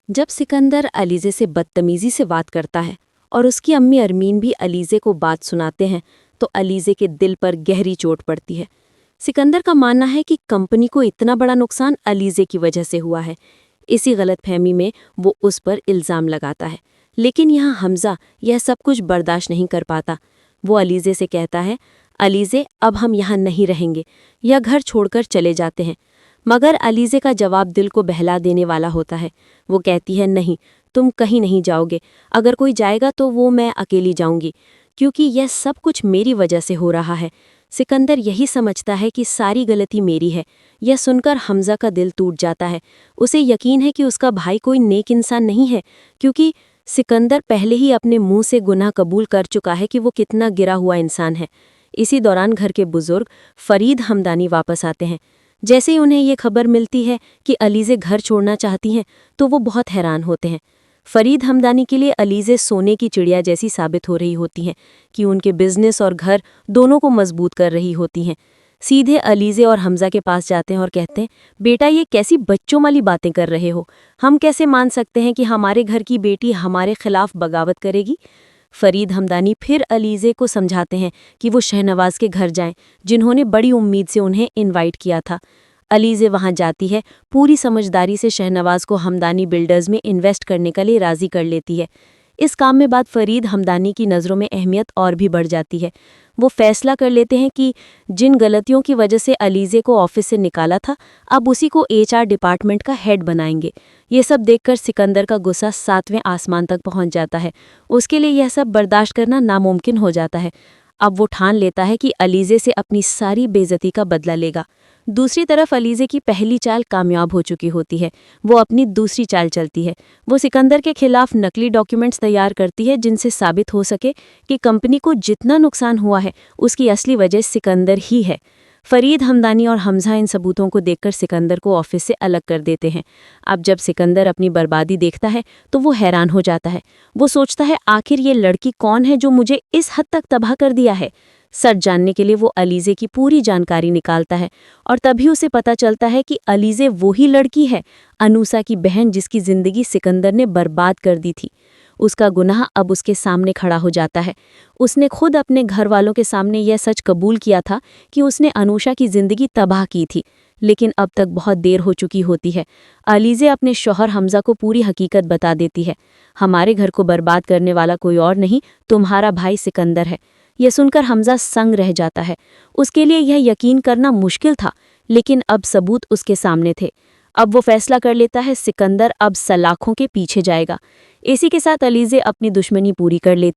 जब सिकंदर अलीज़े से बदतमीज़ी से बात करता है और उसकी अम्मी अरमीन भी अलीज़े को बात सुनाते हैं तो अलीज़े के दिल पर गहरी चोट पड़ती है। सिकंदर का मानना है कि कंपनी को इतना बड़ा नुकसान अलीज़े की वजह से हुआ है। इसी गलतफहमी में वो उस पर इल्ज़ाम लगाता है, लेकिन यहाँ हमज़ा यह सब कुछ बर्दाश्त नहीं कर पाता। वो अलीज़े से कहता है, अलीज़े अब हम यहाँ नहीं रहेंगे या घर छोड़कर चले जाते हैं। मगर अलीज़े का जवाब दिल को बहला देने वाला होता है। वो कहती है, नहीं, तुम कहीं नहीं जाओगे। अगर कोई जाएगा तो वो मैं अकेली जाऊंगी, क्योंकि यह सब कुछ मेरी वजह से हो रहा है। सिकंदर यही समझता है कि सारी गलती मेरी है। यह सुनकर हमज़ा का दिल टूट जाता है। उसे यकीन है कि उसका भाई कोई नेक इंसान नहीं है, क्योंकि सिकंदर पहले ही अपने मुंह से गुनाह कबूल कर चुका है कि वो कितना गिरा हुआ इंसान है। इसी दौरान घर के बुजुर्ग फरीद हमदानी वापस आते हैं। जैसे ही उन्हें ये खबर मिलती है कि अलीज़े घर छोड़ना चाहती हैं तो वो बहुत हैरान होते हैं। फरीद हमदानी के लिए अलीज़े सोने की चिड़िया जैसी साबित हो रही होती हैं कि उनके बिजनेस और घर दोनों को मजबूत कर रही होती हैं। सीधे अलीज़े और हमज़ा के पास जाते हैं और कहते हैं, बेटा ये कैसी बच्चों वाली बातें कर रहे हो। हम कैसे मान सकते हैं कि हमारे घर की बेटी हमारे खिलाफ बगावत करेगी। फरीद हमदानी फिर अलीज़े को समझाते हैं कि वो शहनवाज के घर जाएं, जिन्होंने बड़ी उम्मीद से उन्हें इनवाइट किया था। अलीज़े वहां जाती है, पूरी समझदारी से शहनवाज को हमदानी बिल्डर्स में इन्वेस्ट करने के लिए राज़ी कर लेती है। इस काम में बाद फरीद हमदानी की नज़रों में अहमियत और भी बढ़ जाती है। वो फैसला कर लेते हैं कि जिन गलतियों की वजह से अलीज़े को ऑफिस से निकाला था, अब उसी को एचआर डिपार्टमेंट का हेड बनाएंगे। ये सब देखकर सिकंदर का गुस्सा 7वें आसमान तक पहुंच जाता है। उसके लिए यह सब बर्दाश्त करना नामुमकिन हो जाता है। अब वो ठान लेता है कि अलीज़े से अपनी सारी बेइज्जती का बदला लेगा। दूसरी तरफ अलीज़े की पहली चाल कामयाब हो चुकी होती है। वो अपनी दूसरी चाल चलती है। वो सिकंदर के खिलाफ नकली डॉक्यूमेंट्स तैयार करती है, जिनसे साबित हो सके कि कंपनी को जितना नुकसान हुआ है उसकी असली वजह सिकंदर ही है। फरीद हमदानी और हमज़ा इन सबूतों को देखकर सिकंदर को ऑफिस से अलग कर देते हैं। अब जब सिकंदर अपनी बर्बादी देखता है तो वो हैरान हो जाता है। वो सोचता है, आखिर ये लड़की कौन है जो मुझे इस हद तक तबाह कर दिया है। सच जानने के लिए वो अलीज़े की पूरी जानकारी निकालता है और तभी उसे पता चलता है कि अलीज़े वही लड़की है, अनूसा की बहन, जिसकी जिंदगी सिकंदर ने बर्बाद कर दी थी। उसका गुनाह अब उसके सामने खड़ा हो जाता है। उसने खुद अपने घर वालों के सामने यह सच कबूल किया था कि उसने अनूशा की जिंदगी तबाह की थी, लेकिन अब तक बहुत देर हो चुकी होती है। अलीज़े अपने शौहर हमज़ा को पूरी हकीकत बता देती है। हमारे घर को बर्बाद करने वाला कोई और नहीं, तुम्हारा भाई सिकंदर है। यह सुनकर हमज़ा संग रह जाता है। उसके लिए यह यकीन करना मुश्किल था, लेकिन अब सबूत उसके सामने थे। अब वो फैसला कर लेता है, सिकंदर अब सलाखों के पीछे जाएगा। इसी के साथ अलीज़े अपनी दुश्मनी पूरी कर लेती